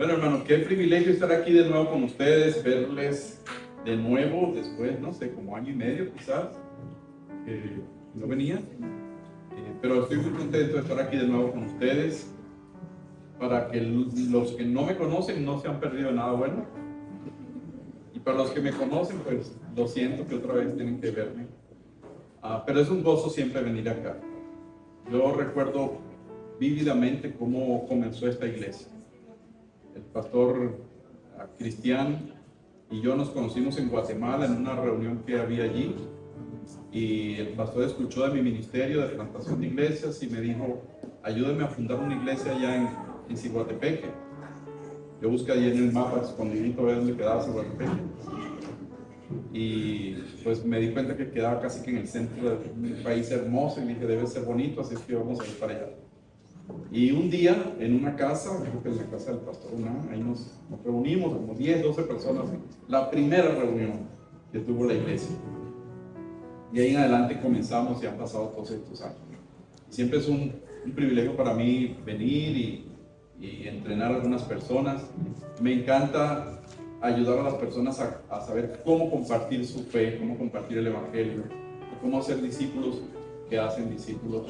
Bueno, hermano, qué privilegio estar aquí de nuevo con ustedes, verles de nuevo después, no sé, como año y medio quizás, que no venía. Pero estoy muy contento de estar aquí de nuevo con ustedes, para que los que no me conocen no se han perdido nada bueno. Y para los que me conocen, pues lo siento que otra vez tienen que verme. Pero es un gozo siempre venir acá. Yo recuerdo vívidamente cómo comenzó esta iglesia. El pastor Cristian y yo nos conocimos en Guatemala en una reunión que había allí, y el pastor escuchó de mi ministerio de plantación de iglesias y me dijo: ayúdeme a fundar una iglesia allá en Ciguatepeque. Yo busqué allí en el mapa escondidito a ver dónde quedaba Ciguatepeque, y pues me di cuenta que quedaba casi que en el centro de un país hermoso, y dije: debe ser bonito, así es que vamos a ir para allá. Y un día en una casa, creo que en la casa del pastor Unán, ahí nos reunimos como 10, 12 personas, la primera reunión que tuvo la iglesia. Y ahí en adelante comenzamos y han pasado todos estos años. Y siempre es un privilegio para mí venir y entrenar a algunas personas. Me encanta ayudar a las personas a saber cómo compartir su fe, cómo compartir el evangelio, cómo hacer discípulos que hacen discípulos,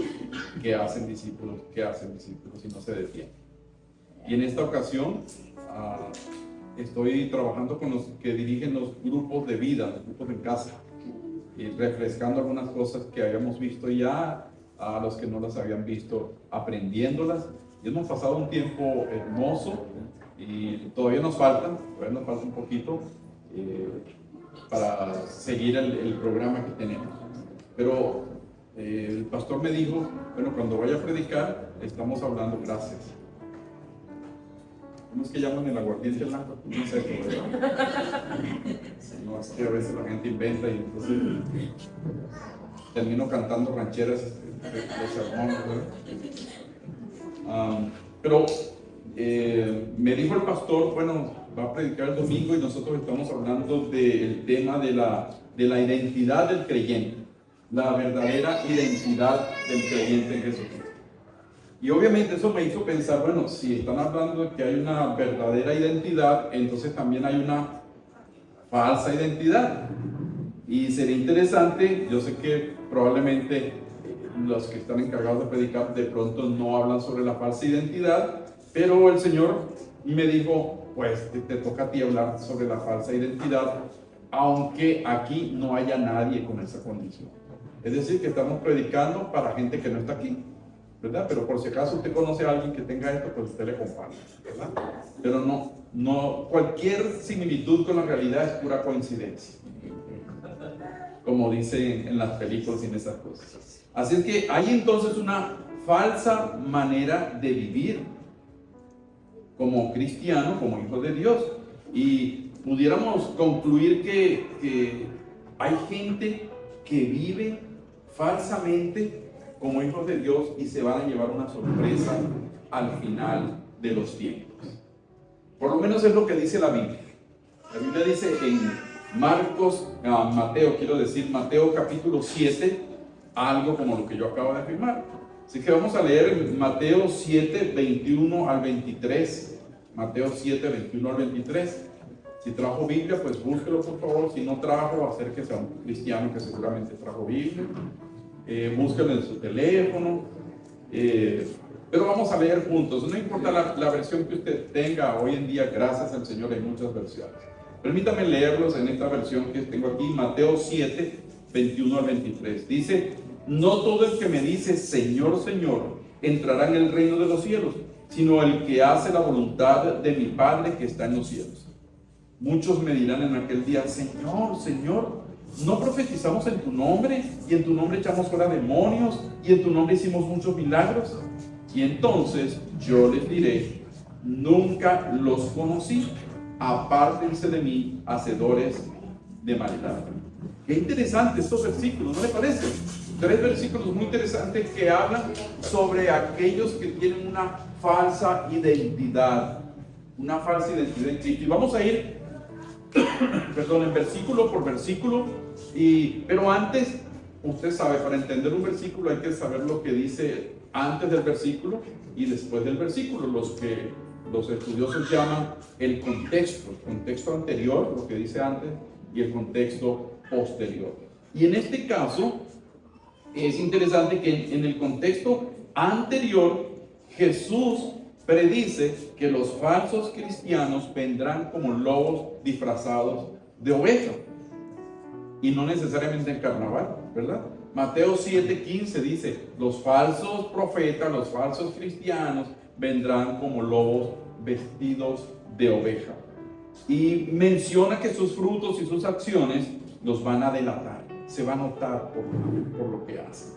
que hacen discípulos, que hacen discípulos, y no se detienen. Y en esta ocasión estoy trabajando con los que dirigen los grupos de vida, los grupos en casa, y refrescando algunas cosas que habíamos visto ya, a los que no las habían visto, aprendiéndolas. Y hemos pasado un tiempo hermoso, y todavía nos falta un poquito para seguir el programa que tenemos. Pero el pastor me dijo: bueno, cuando vaya a predicar, estamos hablando gracias. ¿Cómo es que llaman el aguardiente blanco? No sé, no, es que a veces la gente inventa y entonces termino cantando rancheras de sermones, ¿verdad? Pero me dijo el pastor: bueno, va a predicar el domingo, y nosotros estamos hablando del tema de la identidad del creyente, la verdadera identidad del creyente en Jesucristo. Y obviamente eso me hizo pensar: bueno, si están hablando de que hay una verdadera identidad, entonces también hay una falsa identidad. Y sería interesante, yo sé que probablemente los que están encargados de predicar de pronto no hablan sobre la falsa identidad, pero el Señor me dijo: pues te toca a ti hablar sobre la falsa identidad, aunque aquí no haya nadie con esa condición. Es decir, que estamos predicando para gente que no está aquí, ¿verdad? Pero por si acaso usted conoce a alguien que tenga esto, pues usted le comparte, ¿verdad? Pero no, cualquier similitud con la realidad es pura coincidencia, como dicen en las películas y en esas cosas. Así es que hay entonces una falsa manera de vivir como cristiano, como hijo de Dios, y pudiéramos concluir que hay gente que vive falsamente como hijos de Dios y se van a llevar una sorpresa al final de los tiempos. Por lo menos es lo que dice la Biblia. La Biblia dice en Mateo capítulo 7, algo como lo que yo acabo de afirmar. Así que vamos a leer Mateo 7, 21 al 23. Mateo 7, 21 al 23. Si trajo Biblia, pues búsquelo por favor. Si no trajo, acérquese a un cristiano que seguramente trajo Biblia. Búsquelo en su teléfono. Pero vamos a leer juntos. No importa la versión que usted tenga hoy en día, gracias al Señor hay muchas versiones. Permítame leerlos en esta versión que tengo aquí, Mateo 7, 21 al 23. Dice: no todo el que me dice Señor, Señor, entrará en el reino de los cielos, sino el que hace la voluntad de mi Padre que está en los cielos. Muchos me dirán en aquel día: Señor, Señor, ¿no profetizamos en tu nombre? Y en tu nombre echamos fuera demonios, y en tu nombre hicimos muchos milagros. Y entonces yo les diré: nunca los conocí, apártense de mí, hacedores de maldad. Qué interesante estos versículos, ¿no le parece? 3 versículos muy interesantes que hablan sobre aquellos que tienen una falsa identidad. Una falsa identidad en Cristo. Y vamos a ir en versículo por versículo, pero antes, usted sabe, para entender un versículo hay que saber lo que dice antes del versículo y después del versículo. Los que los estudiosos llaman el contexto anterior, lo que dice antes, y el contexto posterior. Y en este caso, es interesante que en el contexto anterior, Jesús predice que los falsos cristianos vendrán como lobos disfrazados de oveja, y no necesariamente en carnaval, ¿verdad? Mateo 7:15 dice, los falsos profetas, los falsos cristianos vendrán como lobos vestidos de oveja. Y menciona que sus frutos y sus acciones los van a delatar, se va a notar por lo que hacen.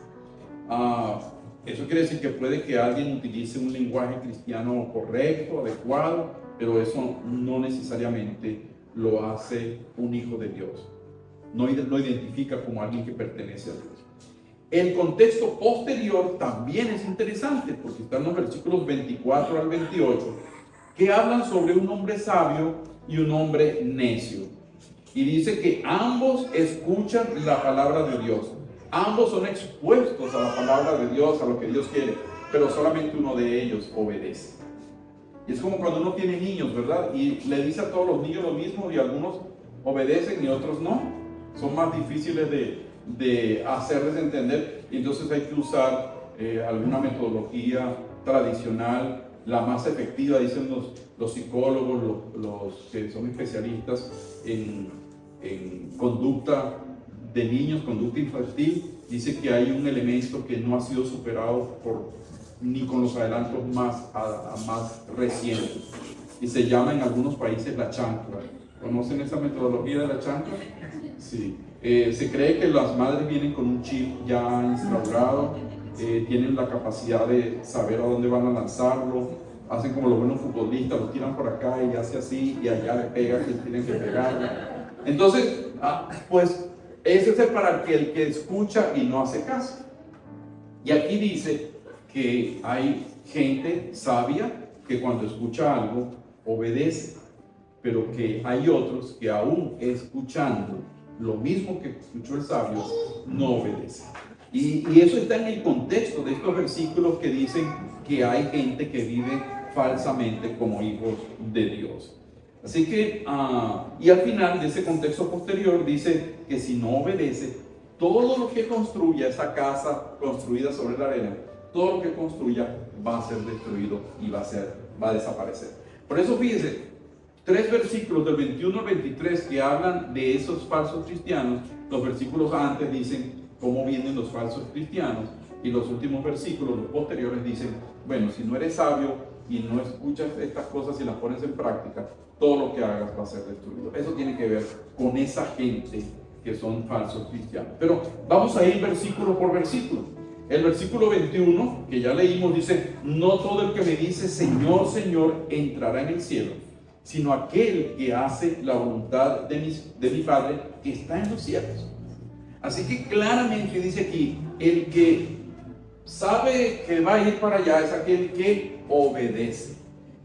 Eso quiere decir que puede que alguien utilice un lenguaje cristiano correcto, adecuado, pero eso no necesariamente lo hace un hijo de Dios. No lo identifica como alguien que pertenece a Dios. El contexto posterior también es interesante, porque están los versículos 24 al 28, que hablan sobre un hombre sabio y un hombre necio. Y dice que ambos escuchan la palabra de Dios. Ambos son expuestos a la palabra de Dios, a lo que Dios quiere, pero solamente uno de ellos obedece. Y es como cuando uno tiene niños, ¿verdad? Y le dice a todos los niños lo mismo, y algunos obedecen y otros no. Son más difíciles de hacerles entender, y entonces hay que usar alguna metodología tradicional, la más efectiva, dicen los psicólogos, los que son especialistas en conducta de niños, conducta infantil. Dice que hay un elemento que no ha sido superado ni con los adelantos más recientes, y se llama en algunos países la chancla. ¿Conocen esa metodología de la chancla? Sí. Se cree que las madres vienen con un chip ya instaurado, tienen la capacidad de saber a dónde van a lanzarlo, hacen como los buenos futbolistas, lo tiran por acá y hace así, y allá le pega que tienen que pegarle. Entonces, pues ese es para el que escucha y no hace caso. Y aquí dice que hay gente sabia que cuando escucha algo obedece, pero que hay otros que aún escuchando lo mismo que escuchó el sabio, no obedece. Y eso está en el contexto de estos versículos que dicen que hay gente que vive falsamente como hijos de Dios. Así que, y al final de ese contexto posterior dice que si no obedece, todo lo que construya esa casa construida sobre la arena, todo lo que construya va a ser destruido y va a desaparecer. Por eso fíjense, 3 versículos del 21 al 23 que hablan de esos falsos cristianos. Los versículos antes dicen cómo vienen los falsos cristianos, y los últimos versículos, los posteriores, dicen, bueno, si no eres sabio y no escuchas estas cosas y las pones en práctica, todo lo que hagas va a ser destruido. Eso tiene que ver con esa gente que son falsos cristianos. Pero vamos a ir versículo por versículo. El versículo 21, que ya leímos, dice, no todo el que me dice Señor, Señor, entrará en el cielo, sino aquel que hace la voluntad de mi Padre que está en los cielos. Así que claramente dice aquí, el que sabe que va a ir para allá es aquel que obedece.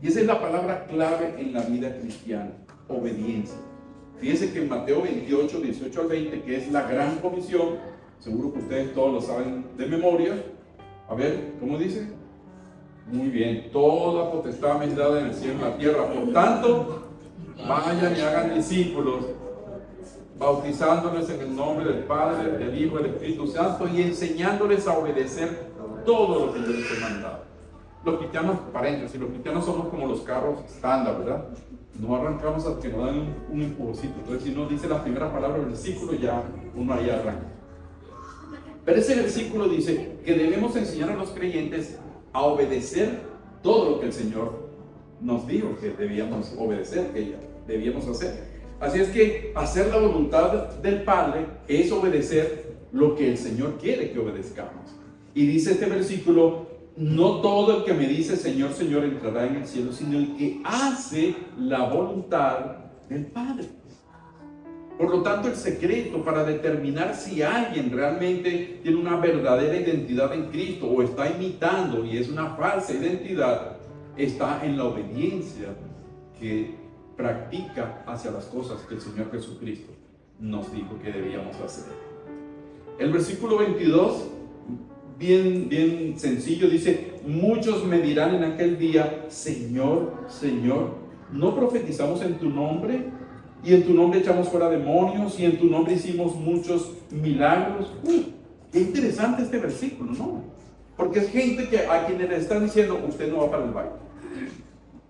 Y esa es la palabra clave en la vida cristiana, obediencia. Fíjense que en Mateo 28, 18 al 20, que es la gran comisión, seguro que ustedes todos lo saben de memoria. A ver, ¿cómo dice? Muy bien, toda potestad me es dada en el cielo y en la tierra. Por tanto, vayan y hagan discípulos, bautizándoles en el nombre del Padre, del Hijo y del Espíritu Santo, y enseñándoles a obedecer todo lo que yo les he mandado. Los cristianos, paréntesis, los cristianos somos como los carros estándar, ¿verdad? No arrancamos hasta que nos dan un empujoncito. Entonces, si no dice las primeras palabras del versículo, ya uno ahí arranca. Pero ese versículo dice que debemos enseñar a los creyentes a obedecer todo lo que el Señor nos dijo que debíamos obedecer, que debíamos hacer. Así es que hacer la voluntad del Padre es obedecer lo que el Señor quiere que obedezcamos. Y dice este versículo, no todo el que me dice Señor, Señor entrará en el cielo, sino el que hace la voluntad del Padre. Por lo tanto, el secreto para determinar si alguien realmente tiene una verdadera identidad en Cristo o está imitando y es una falsa identidad, está en la obediencia que practica hacia las cosas que el Señor Jesucristo nos dijo que debíamos hacer. El versículo 22 bien sencillo. Dice, muchos me dirán en aquel día, Señor, Señor, ¿no profetizamos en tu nombre? Y en tu nombre echamos fuera demonios, y en tu nombre hicimos muchos milagros. Qué interesante este versículo, ¿no? Porque es gente a quienes le están diciendo, usted no va para el baile.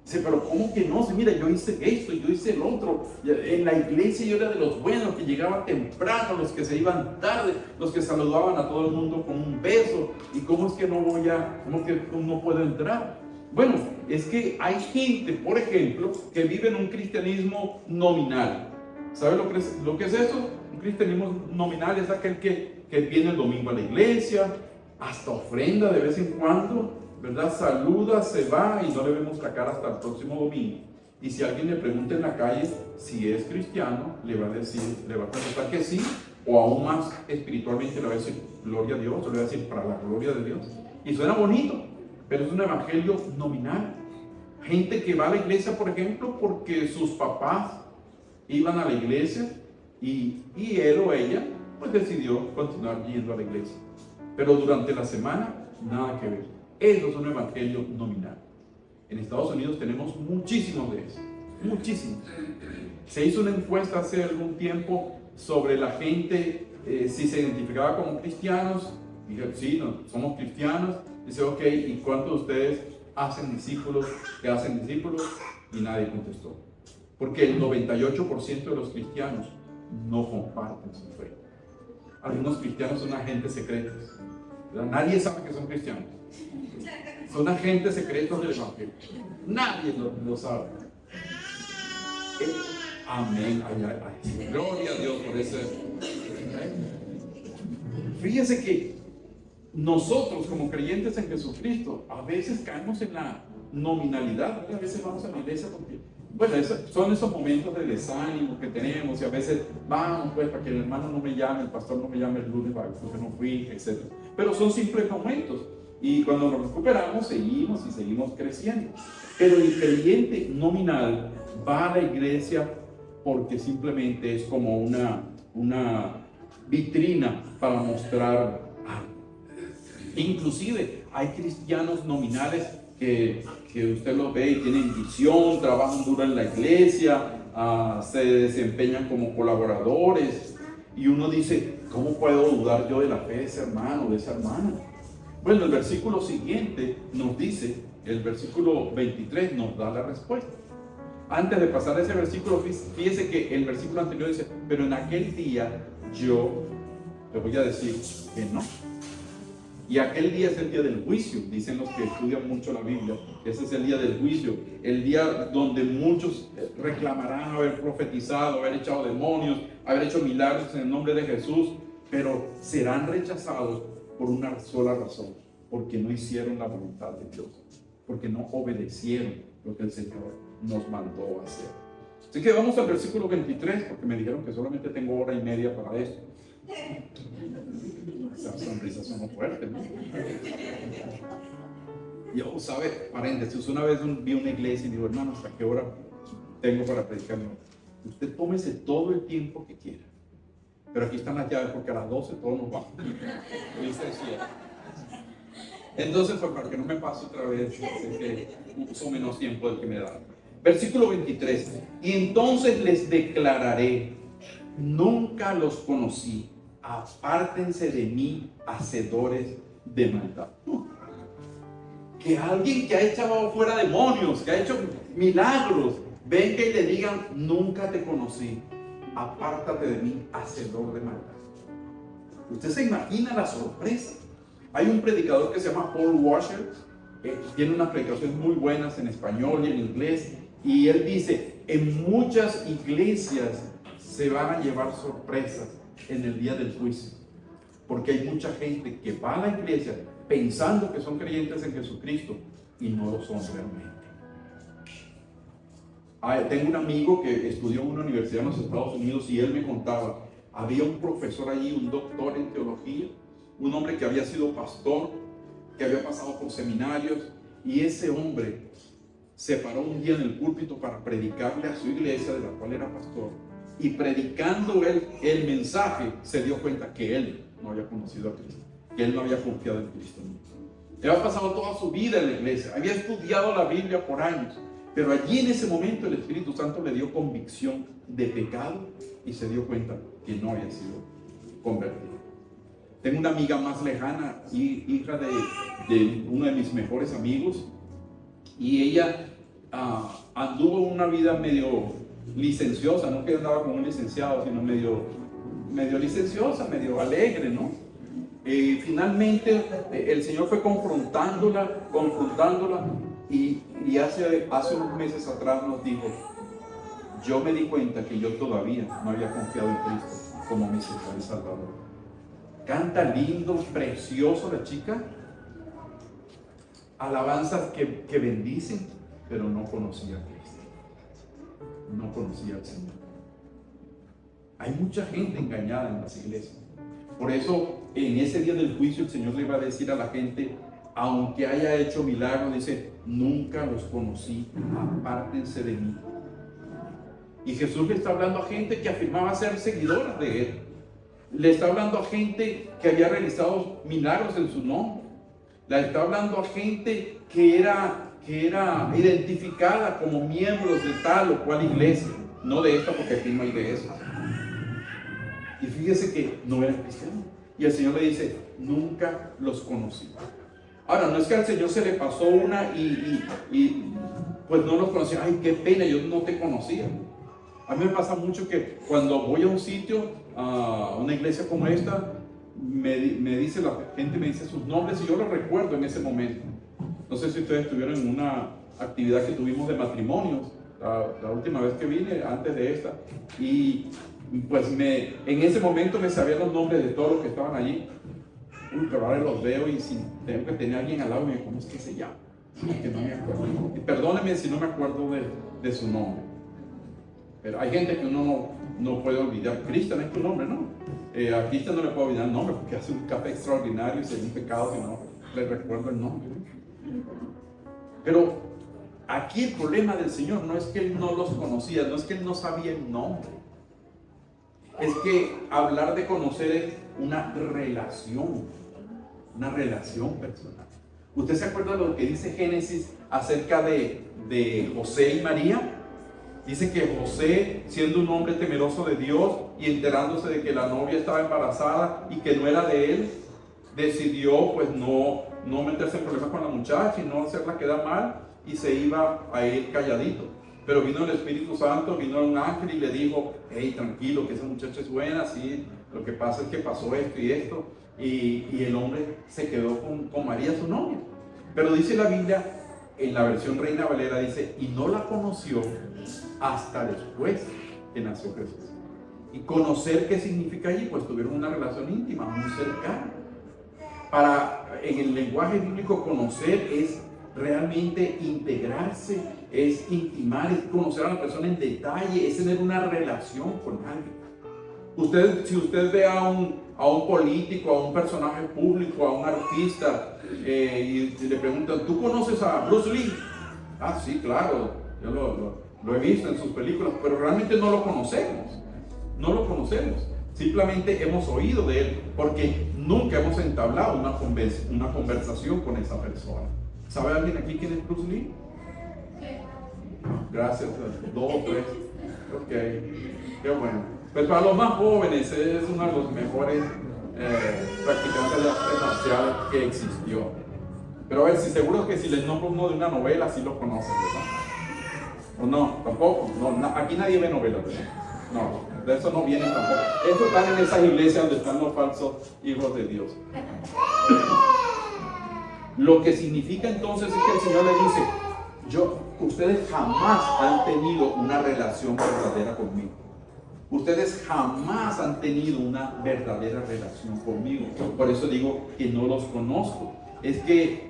Dice, pero ¿cómo que no? Mira, yo hice esto, yo hice el otro. En la iglesia yo era de los buenos, que llegaban temprano, los que se iban tarde, los que saludaban a todo el mundo con un beso. ¿Y cómo es que cómo es que no puedo entrar? Bueno, es que hay gente, por ejemplo, que vive en un cristianismo nominal. ¿Sabe lo que es eso? Un cristianismo nominal es aquel que viene el domingo a la iglesia, hasta ofrenda de vez en cuando, ¿verdad? Saluda, se va y no le vemos la cara hasta el próximo domingo. Y si alguien le pregunta en la calle si es cristiano, le va a contestar que sí, o aún más espiritualmente le va a decir gloria a Dios, o le va a decir para la gloria de Dios. Y suena bonito, pero es un evangelio nominal. Gente que va a la iglesia, por ejemplo, porque sus papás iban a la iglesia y él o ella pues decidió continuar yendo a la iglesia. Pero durante la semana, nada que ver. Eso es un evangelio nominal. En Estados Unidos tenemos muchísimos de esos, muchísimos. Se hizo una encuesta hace algún tiempo sobre la gente, si se identificaba como cristianos. Dije, sí, no, somos cristianos. Dice, ok, ¿y cuántos de ustedes hacen discípulos? ¿Que hacen discípulos? Y nadie contestó. Porque el 98% de los cristianos no comparten su fe. Algunos cristianos son agentes secretos, ¿verdad? Nadie sabe que son cristianos. Son agentes secretos del evangelio. Nadie lo sabe. Amén. Ay, gloria a Dios por eso. Fíjense que nosotros como creyentes en Jesucristo a veces caemos en la nominalidad. A veces vamos a la iglesia porque, bueno, son esos momentos de desánimo que tenemos, y a veces vamos pues para que el hermano no me llame, el pastor no me llame el lunes porque no fui, etc. Pero son simples momentos, y cuando nos recuperamos seguimos creciendo. Pero el creyente nominal va a la iglesia porque simplemente es como una vitrina para mostrar algo. Inclusive hay cristianos nominales que usted los ve y tienen visión, trabajan duro en la iglesia, se desempeñan como colaboradores, y uno dice, ¿cómo puedo dudar yo de la fe de ese hermano o de esa hermana? Bueno, el versículo siguiente nos dice, el versículo 23 nos da la respuesta. Antes de pasar a ese versículo, fíjese que el versículo anterior dice, pero en aquel día yo le voy a decir que no. Y aquel día es el día del juicio, dicen los que estudian mucho la Biblia. Ese es el día del juicio, el día donde muchos reclamarán haber profetizado, haber echado demonios, haber hecho milagros en el nombre de Jesús, pero serán rechazados por una sola razón, porque no hicieron la voluntad de Dios, porque no obedecieron lo que el Señor nos mandó a hacer. Así que vamos al versículo 23, porque me dijeron que solamente tengo hora y media para esto. Esas sonrisas son muy fuertes, ¿no? Yo, ¿sabe? Paréntesis, una vez vi una iglesia y digo, hermano, ¿hasta qué hora tengo para predicar? No. Usted tómese todo el tiempo que quiera, pero aquí están las llaves porque a las 12 todos nos vamos. Y usted decía. Entonces, pues, para que no me pase otra vez, que uso menos tiempo del que me da. Versículo 23. Y entonces les declararé, nunca los conocí, apártense de mí, hacedores de maldad. Que alguien que ha echado fuera demonios, que ha hecho milagros, venga y le digan, nunca te conocí, apártate de mí, hacedor de maldad. Usted se imagina la sorpresa. Hay un predicador que se llama Paul Washer, tiene unas predicaciones muy buenas en español y en inglés, y él dice, en muchas iglesias se van a llevar sorpresas en el día del juicio, porque hay mucha gente que va a la iglesia pensando que son creyentes en Jesucristo y no lo son realmente. Tengo un amigo que estudió en una universidad en los Estados Unidos, y él me contaba, había un profesor allí, un doctor en teología, un hombre que había sido pastor, que había pasado por seminarios, y ese hombre se paró un día en el púlpito para predicarle a su iglesia de la cual era pastor, y predicando él el mensaje se dio cuenta que él no había conocido a Cristo. que él no había confiado en Cristo. Él había pasado toda su vida en la iglesia, había estudiado la Biblia por años, pero allí en ese momento el Espíritu Santo le dio convicción de pecado y se dio cuenta que no había sido convertido. Tengo una amiga más lejana, hija de uno de mis mejores amigos, y ella anduvo una vida medio licenciosa, no que andaba con un licenciado, sino medio licenciosa, medio alegre, ¿no? Finalmente el Señor fue confrontándola, y hace unos meses atrás nos dijo: yo me di cuenta que yo todavía no había confiado en Cristo como mi Señor y Salvador. Canta lindo, precioso la chica, alabanzas que bendicen, pero no conocía a Cristo, no conocía al Señor. Hay mucha gente engañada en las iglesias. Por eso en ese día del juicio el Señor le va a decir a la gente, aunque haya hecho milagros, dice: nunca los conocí, apártense de mí. Y Jesús le está hablando a gente que afirmaba ser seguidora de Él. Le está hablando a gente que había realizado milagros en su nombre. Le está hablando a gente que era identificada como miembros de tal o cual iglesia. No de esta, porque aquí no hay de eso. Y fíjese que no eran cristianos. Y el Señor le dice: nunca los conocí. Ahora, no es que al Señor se le pasó una y pues no los conocía. Ay, qué pena, yo no te conocía. A mí me pasa mucho que cuando voy a un sitio, a una iglesia como esta, me dice la gente, me dice sus nombres y yo los recuerdo en ese momento. No sé si ustedes estuvieron en una actividad que tuvimos de matrimonios, la última vez que vine, antes de esta, y pues en ese momento me sabía los nombres de todos los que estaban allí. Pero ahora los veo y tengo que tener a alguien al lado y me digo: ¿cómo es que se llama? Que no me acuerdo. Y perdónenme si no me acuerdo de su nombre. Pero hay gente que uno no puede olvidar. Cristian es tu nombre, ¿no? A Cristian no le puedo olvidar el nombre porque hace un café extraordinario y sería un pecado si no le recuerdo el nombre. Pero aquí el problema del Señor no es que Él no los conocía, no es que Él no sabía el nombre. Es que hablar de conocer es una relación personal. ¿Usted se acuerda de lo que dice Génesis acerca de José y María? Dice que José, siendo un hombre temeroso de Dios y enterándose de que la novia estaba embarazada y que no era de él, decidió pues no meterse en problemas con la muchacha y no hacerla quedar mal, y se iba a ir calladito. Pero vino el Espíritu Santo, vino un ángel y le dijo: hey, tranquilo, que esa muchacha es buena, sí, lo que pasa es que pasó esto y esto. Y el hombre se quedó con María, su novia. Pero dice la Biblia, en la versión Reina Valera, dice: y no la conoció hasta después que nació Jesús. Y conocer, ¿qué significa allí? Pues tuvieron una relación íntima, muy cercana. En el lenguaje bíblico, conocer es realmente integrarse, es intimar, es conocer a la persona en detalle, es tener una relación con alguien. Si usted ve a un político, a un personaje público, a un artista, y le preguntan: ¿tú conoces a Bruce Lee? Ah, sí, claro, yo lo he visto en sus películas, pero realmente no lo conocemos. Simplemente hemos oído de él, porque nunca hemos entablado una conversación con esa persona. ¿Sabe alguien aquí quién es Bruce Lee? Gracias, 2 o 3. Ok, qué bueno. Pues para los más jóvenes es uno de los mejores practicantes de artes marciales que existió. Pero a ver, si seguro que si les nombro uno de una novela, sí lo conocen, ¿verdad? ¿O no? ¿Tampoco? No, aquí nadie ve novelas, ¿verdad? No, de eso no vienen tampoco. Estos están en esas iglesias donde están los falsos hijos de Dios. Lo que significa entonces es que el Señor le dice: ustedes jamás han tenido una relación verdadera conmigo. Ustedes jamás han tenido una verdadera relación conmigo. Por eso digo que no los conozco. Es que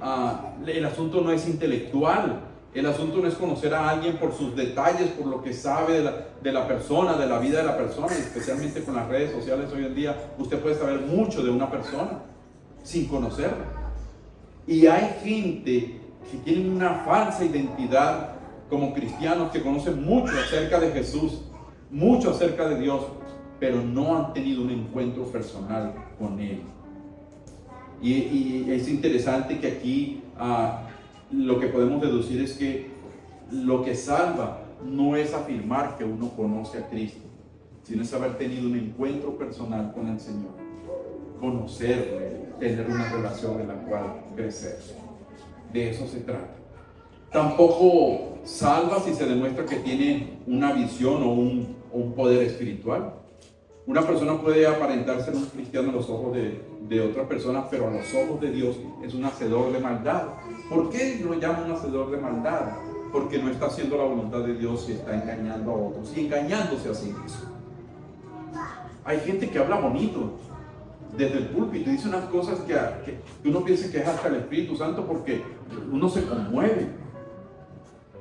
el asunto no es intelectual. El asunto no es conocer a alguien por sus detalles, por lo que sabe de la persona, de la vida de la persona. Especialmente con las redes sociales hoy en día, usted puede saber mucho de una persona sin conocerla. Y hay gente que tiene una falsa identidad como cristianos, que conocen mucho acerca de Jesús, mucho acerca de Dios, pero no han tenido un encuentro personal con Él. Y es interesante que aquí lo que podemos deducir es que lo que salva no es afirmar que uno conoce a Cristo, sino es haber tenido un encuentro personal con el Señor, conocerle, tener una relación en la cual crecer. De eso se trata. Tampoco salva si se demuestra que tiene una visión o un poder espiritual. Una persona puede aparentar ser un cristiano a los ojos de otras personas, pero a los ojos de Dios es un hacedor de maldad. ¿Por qué lo llama un hacedor de maldad? Porque no está haciendo la voluntad de Dios y está engañando a otros y engañándose a sí mismo. Hay gente que habla bonito desde el púlpito y dice unas cosas que uno piensa que es hasta el Espíritu Santo, porque uno se conmueve.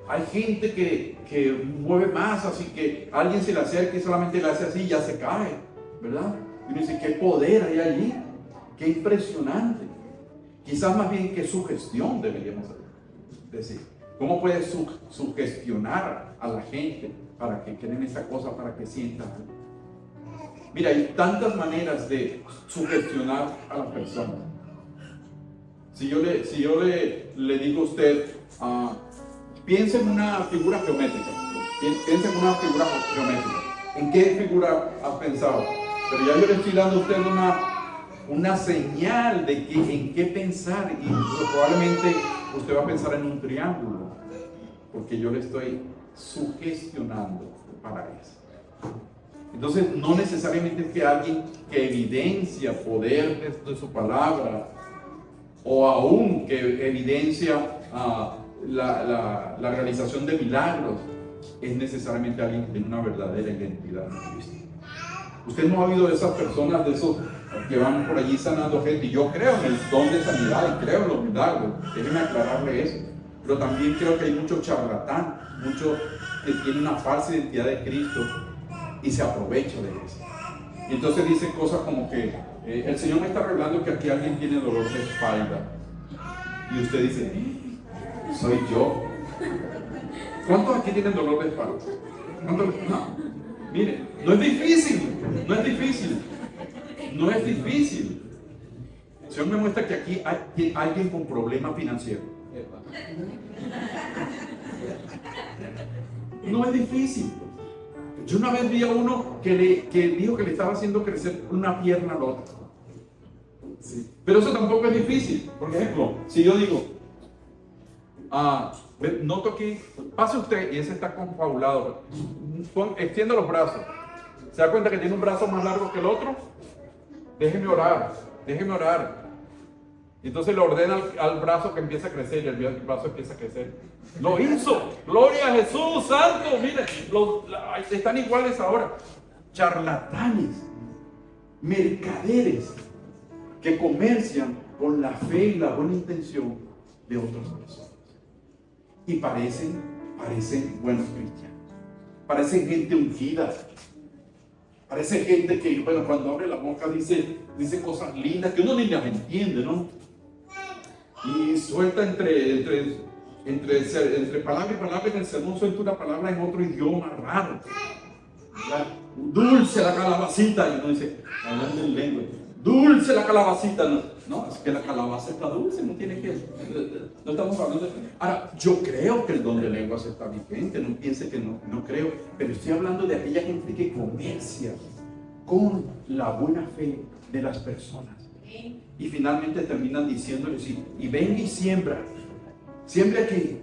Hay gente que mueve más, así que alguien se le acerca y solamente le hace así y ya se cae, ¿verdad? Y uno dice, ¿qué poder hay allí? ¡Qué impresionante! Quizás más bien que sugestión deberíamos decir. ¿Cómo puedes sugestionar a la gente para que creen esa cosa, para que sientan algo? Mira, hay tantas maneras de sugestionar a las personas. Si yo le digo a usted, piense en una figura geométrica. Piense en una figura geométrica. ¿En qué figura has pensado? Pero ya yo le estoy dando a usted una señal de en qué pensar, y probablemente usted va a pensar en un triángulo, porque yo le estoy sugestionando para eso. Entonces, no necesariamente es que alguien que evidencia poder de su palabra, o aún que evidencia la realización de milagros, es necesariamente alguien que tiene una verdadera identidad en Cristo. Usted no ha habido de esas personas, de esos que van por allí sanando gente, y yo creo en el don de sanidad y creo en los milagros, déjeme aclararle eso, pero también creo que hay mucho charlatán, mucho que tiene una falsa identidad de Cristo y se aprovecha de eso. Y entonces dice cosas como que el Señor me está revelando que aquí alguien tiene dolor de espalda, y usted dice, soy yo. ¿Cuántos aquí tienen dolor de espalda? ¿Cuántos? No. Mire, no es difícil. El Señor me muestra que aquí hay alguien con problemas financieros. No es difícil. Yo una vez vi a uno que dijo que le estaba haciendo crecer una pierna al otro. Sí. Pero eso tampoco es difícil. Por ejemplo, si yo digo, noto aquí, pase usted y ese está confabulado, extienda los brazos, se da cuenta que tiene un brazo más largo que el otro, déjeme orar. Y entonces le ordena al brazo que empiece a crecer, y el brazo empieza a crecer. Lo hizo, gloria a Jesús, santo. Mire, están iguales ahora. Charlatanes, mercaderes que comercian con la fe y la buena intención de otras personas. Y parecen buenos cristianos, parecen gente ungida, parece gente que, bueno, cuando abre la boca dice cosas lindas que uno ni las entiende, ¿no? Y suelta entre palabra y palabra, en el sermón suelta una palabra en otro idioma raro. Dulce la calabacita, y uno dice, hablando en lengua, dulce la calabacita, no, es que la calabaza está dulce, no estamos hablando de... Ahora, yo creo que el don de lenguas está vigente, no piense que no creo, pero estoy hablando de aquella gente que comercia con la buena fe de las personas. Y finalmente terminan diciéndoles, y ven y siembra aquí,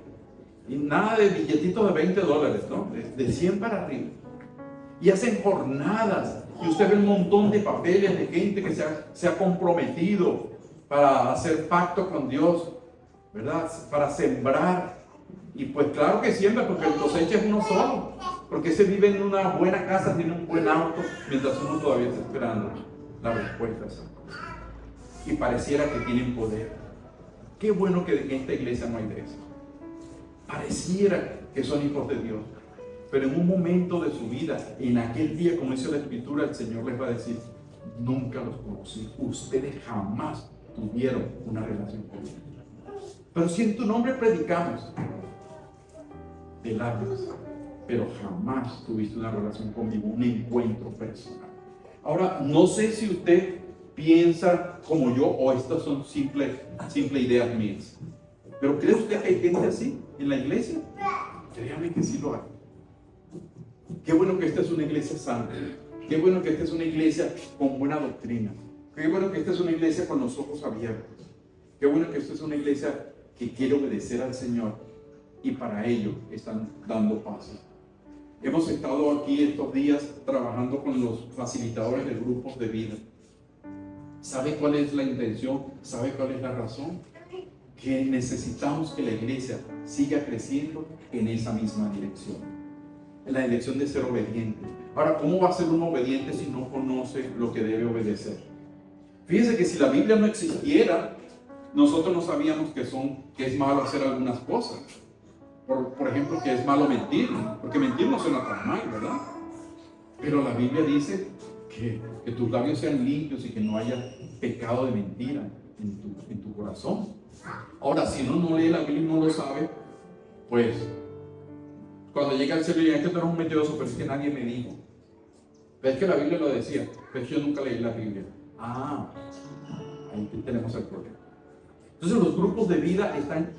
y nada de billetitos de $20, ¿no? De 100 para arriba. Y hacen jornadas, y usted ve un montón de papeles de gente que se ha comprometido para hacer pacto con Dios, ¿verdad? Para sembrar. Y pues claro que siembra, porque el cosecha es uno solo, porque se vive en una buena casa, tiene un buen auto, mientras uno todavía está esperando la respuesta a esa cosa. Y pareciera que tienen poder. Qué bueno que en esta iglesia no hay de eso. Pareciera que son hijos de Dios, pero en un momento de su vida, en aquel día, como dice la Escritura, el Señor les va a decir, nunca los conocí, ustedes jamás tuvieron una relación conmigo. Pero si en tu nombre predicamos de labios, pero jamás tuviste una relación conmigo, un encuentro personal. Ahora, no sé si usted piensa como yo o estas son simple ideas mías. Pero ¿cree usted que hay gente así en la iglesia? Créame que sí lo hay. Qué bueno que esta es una iglesia santa. Qué bueno que esta es una iglesia con buena doctrina. Qué bueno que esta es una iglesia con los ojos abiertos. Qué bueno que esta es una iglesia que quiere obedecer al Señor y para ello están dando pasos. Hemos estado aquí estos días trabajando con los facilitadores de grupos de vida. ¿Sabe cuál es la intención? ¿Sabe cuál es la razón? Que necesitamos que la iglesia siga creciendo en esa misma dirección, en la dirección de ser obediente. Ahora, ¿cómo va a ser un obediente si no conoce lo que debe obedecer? Fíjense que si la Biblia no existiera, nosotros no sabíamos que es malo hacer algunas cosas. Por ejemplo, que es malo mentir, porque mentir no suena tan mal, ¿verdad? Pero la Biblia dice que tus labios sean limpios y que no haya pecado de mentira en tu corazón. Ahora, si uno no lee la Biblia y no lo sabe, pues cuando llega al cielo, es que tú eres un mentiroso, pero es que nadie me dijo. Pero es que la Biblia lo decía, pero es que yo nunca leí la Biblia. Ahí tenemos el problema. Entonces los grupos de vida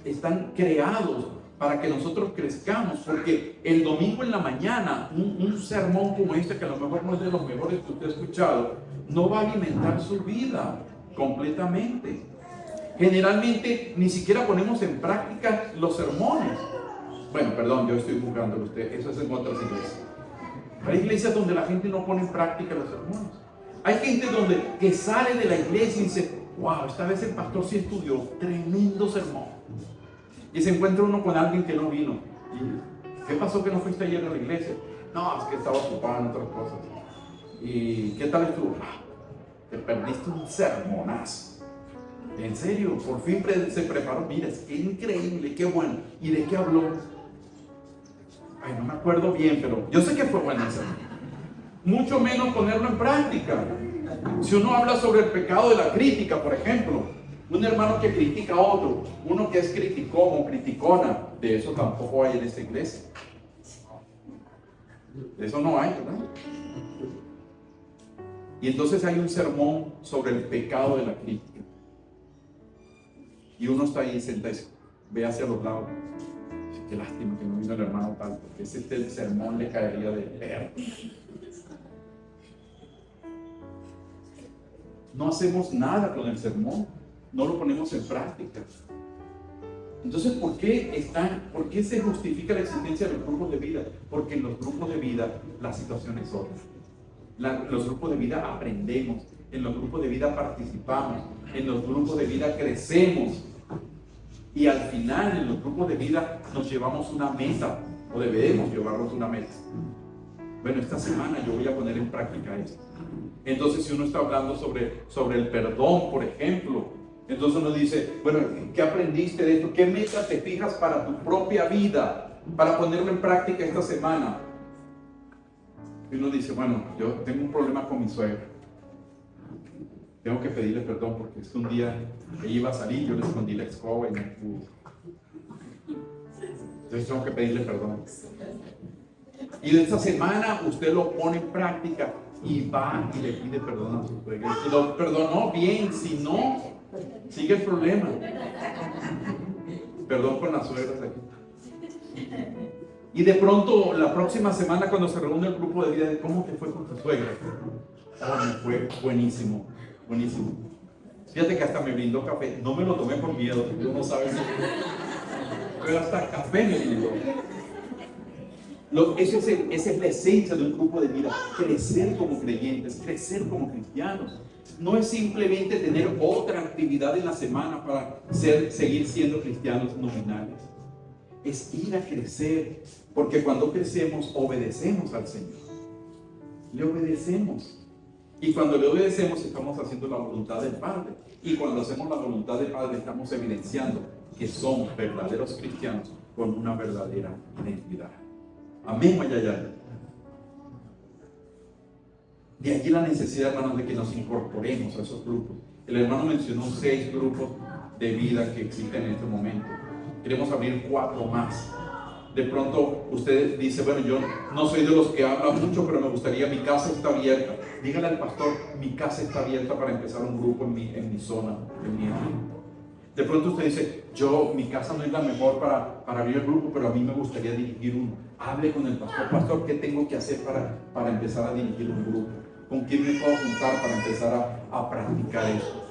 están creados para que nosotros crezcamos, porque el domingo en la mañana, un sermón como este, que a lo mejor no es de los mejores que usted ha escuchado, no va a alimentar su vida completamente. Generalmente ni siquiera ponemos en práctica los sermones. Bueno, perdón, yo estoy juzgándolo a usted, eso es en otras iglesias. Hay iglesias donde la gente no pone en práctica los sermones. Hay gente que sale de la iglesia y dice, wow, esta vez el pastor sí estudió, tremendo sermón. Y se encuentra uno con alguien que no vino. ¿Y qué pasó que no fuiste ayer a la iglesia? No, es que estaba ocupado en otras cosas. ¿Y qué tal estuvo? Te perdiste un sermonazo. En serio, por fin se preparó. Mira, es que increíble, qué bueno. ¿Y de qué habló? Ay, no me acuerdo bien, pero yo sé que fue bueno ese. Mucho menos ponerlo en práctica. Si uno habla sobre el pecado de la crítica, por ejemplo, un hermano que critica a otro, uno que es criticón o criticona, de eso tampoco hay en esta iglesia. De eso no hay, ¿verdad? Y entonces hay un sermón sobre el pecado de la crítica. Y uno está ahí sentado y ve hacia los lados. Qué lástima que no vino el hermano tal, porque ese sermón le caería de perro. No hacemos nada con el sermón. No lo ponemos en práctica. Entonces, ¿por qué se justifica la existencia de los grupos de vida? Porque en los grupos de vida la situación es otra. En los grupos de vida aprendemos, en los grupos de vida participamos, en los grupos de vida crecemos. Y al final, en los grupos de vida nos llevamos una meta, o debemos llevarnos una meta. Bueno, esta semana yo voy a poner en práctica esto. Entonces, si uno está hablando sobre el perdón, por ejemplo, entonces uno dice, bueno, ¿qué aprendiste de esto? ¿Qué meta te fijas para tu propia vida? Para ponerlo en práctica esta semana. Y uno dice, bueno, yo tengo un problema con mi suegra. Tengo que pedirle perdón porque es que un día ella iba a salir, yo le escondí la escoba y no pudo. Entonces tengo que pedirle perdón. Y de esta semana usted lo pone en práctica y va y le pide perdón a su suegra. Si lo perdonó, bien, si no, sigue el problema. Perdón con las suegras aquí. Y de pronto, la próxima semana, cuando se reúne el grupo de vida, ¿cómo te fue con tu suegra? Me fue buenísimo, buenísimo. Fíjate que hasta me brindó café. No me lo tomé por miedo, tú no sabes. Pero hasta café me brindó. Esa es la esencia de un grupo de vida. Crecer como creyentes, crecer como cristianos. No es simplemente tener otra actividad en la semana para seguir siendo cristianos nominales. Es ir a crecer, porque cuando crecemos obedecemos al Señor. Le obedecemos. Y cuando le obedecemos estamos haciendo la voluntad del Padre. Y cuando hacemos la voluntad del Padre estamos evidenciando que somos verdaderos cristianos con una verdadera identidad. Amén, Mayayay. De allí la necesidad, hermanos, de que nos incorporemos a esos grupos. El hermano mencionó 6 grupos de vida que existen en este momento. Queremos abrir 4 más. De pronto usted dice, bueno, yo no soy de los que hablan mucho, pero me gustaría, mi casa está abierta. Dígale al pastor, mi casa está abierta para empezar un grupo en mi zona, en mi área. De pronto usted dice, mi casa no es la mejor para abrir el grupo, pero a mí me gustaría dirigir uno. Hable con el pastor. Pastor, ¿qué tengo que hacer para empezar a dirigir un grupo? ¿Con quién me puedo juntar para empezar a practicar esto?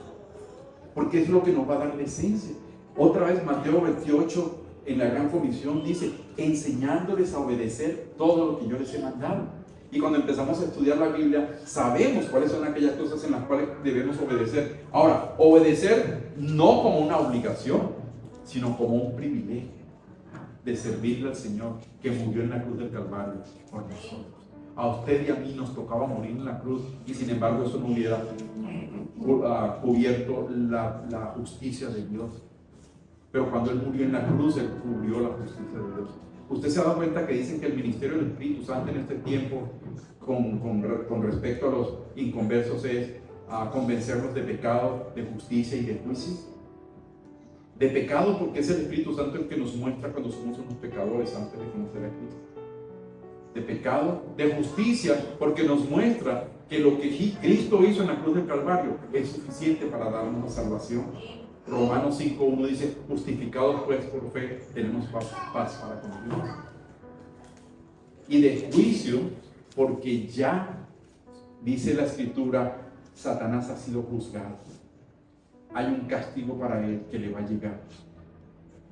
Porque es lo que nos va a dar la esencia. Otra vez Mateo 28 en la Gran Comisión dice, enseñándoles a obedecer todo lo que yo les he mandado. Y cuando empezamos a estudiar la Biblia, sabemos cuáles son aquellas cosas en las cuales debemos obedecer. Ahora, obedecer no como una obligación, sino como un privilegio de servirle al Señor que murió en la cruz del Calvario por nosotros. A usted y a mí nos tocaba morir en la cruz y sin embargo eso no hubiera cubierto la justicia de Dios. Pero cuando Él murió en la cruz, Él cubrió la justicia de Dios. Usted se ha dado cuenta que dicen que el ministerio del Espíritu Santo en este tiempo con respecto a los inconversos es convencerlos de pecado, de justicia y de juicio. De pecado porque es el Espíritu Santo el que nos muestra cuando somos unos pecadores antes de conocer a Cristo. De pecado, de justicia porque nos muestra que lo que Cristo hizo en la cruz del Calvario es suficiente para darnos la salvación. Romanos 5:1 dice, justificados pues por fe, tenemos paz para con Dios. Y de juicio, porque ya, dice la Escritura, Satanás ha sido juzgado. Hay un castigo para él que le va a llegar.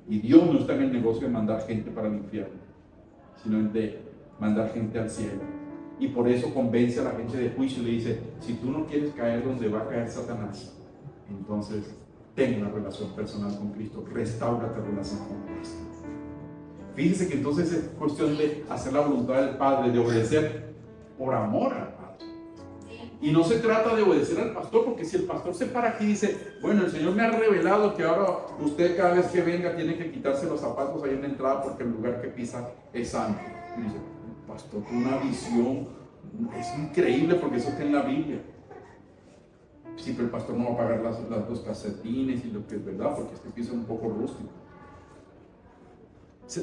Y Dios no está en el negocio de mandar gente para el infierno, sino en de mandar gente al cielo. Y por eso convence a la gente de juicio y le dice, si tú no quieres caer donde va a caer Satanás, entonces ten una relación personal con Cristo, restaura tu relación con Cristo. Fíjense que entonces es cuestión de hacer la voluntad del Padre, de obedecer por amor al Padre. Y no se trata de obedecer al pastor, porque si el pastor se para aquí y dice, bueno, el Señor me ha revelado que ahora usted cada vez que venga tiene que quitarse los zapatos ahí en la entrada porque el lugar que pisa es santo. Y dice, pastor, una visión, es increíble porque eso está en la Biblia. Sí, pero el pastor no va a pagar las dos calcetines y lo que es verdad, porque este piso es un poco rústico.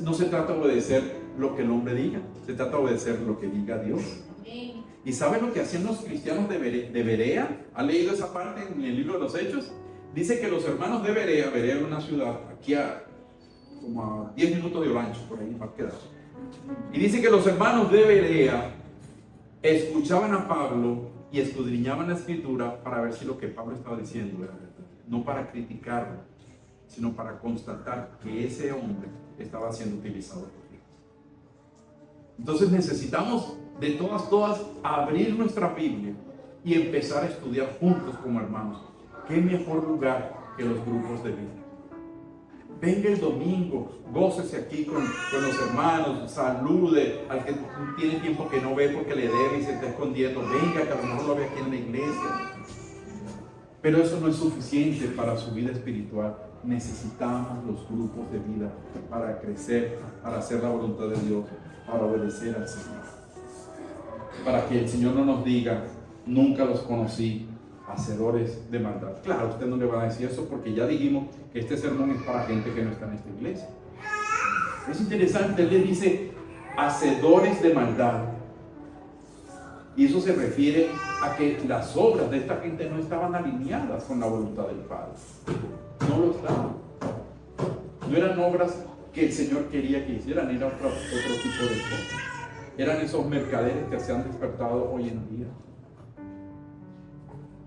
No se trata de obedecer lo que el hombre diga, se trata de obedecer lo que diga Dios. ¿Y sabe lo que hacían los cristianos de Berea? ¿Han leído esa parte en el libro de los Hechos? Dice que los hermanos de Berea era una ciudad, aquí como a 10 minutos de Olancho, por ahí va a quedar. Y dice que los hermanos de Berea escuchaban a Pablo y escudriñaban la Escritura para ver si lo que Pablo estaba diciendo era verdad. No para criticarlo, sino para constatar que ese hombre estaba siendo utilizado por Dios. Entonces necesitamos de todas abrir nuestra Biblia y empezar a estudiar juntos como hermanos. ¿Qué mejor lugar que los grupos de vida? Venga el domingo, gócese aquí con los hermanos, salude al que tiene tiempo que no ve porque le debe y se está escondiendo. Venga, que a lo mejor lo ve aquí en la iglesia. Pero eso no es suficiente para su vida espiritual. Necesitamos los grupos de vida para crecer, para hacer la voluntad de Dios, para obedecer al Señor. Para que el Señor no nos diga, nunca los conocí, hacedores de maldad. Claro, usted no le va a decir eso porque ya dijimos que este sermón es para gente que no está en esta iglesia. Es interesante, él le dice hacedores de maldad. Y eso se refiere a que las obras de esta gente no estaban alineadas con la voluntad del Padre. No lo estaban. No eran obras que el Señor quería que hicieran, era otro tipo de cosas. Eran esos mercaderes que se han despertado hoy en día.